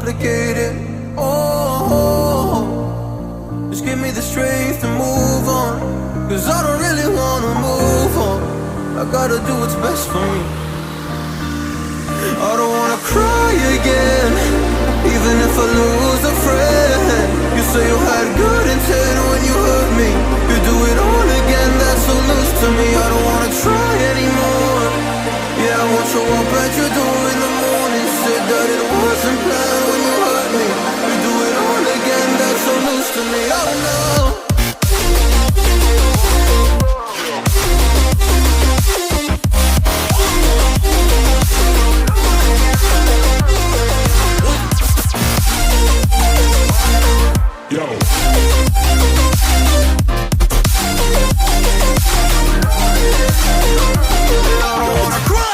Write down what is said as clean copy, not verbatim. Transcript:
complicated. Oh, just give me the strength to move on, 'cause I don't really wanna move on. I gotta do what's best for me. I don't wanna cry again, even if I lose a friend. You say you had good intent when you hurt me. You do it all again, that's so loose to me. I don't wanna try anymore. Yeah, I won't show up at your door in the morning. Said that it wasn't planned when you hurt me. You do it all again, that's so loose to me. Oh no. Yo. I don't wanna cry.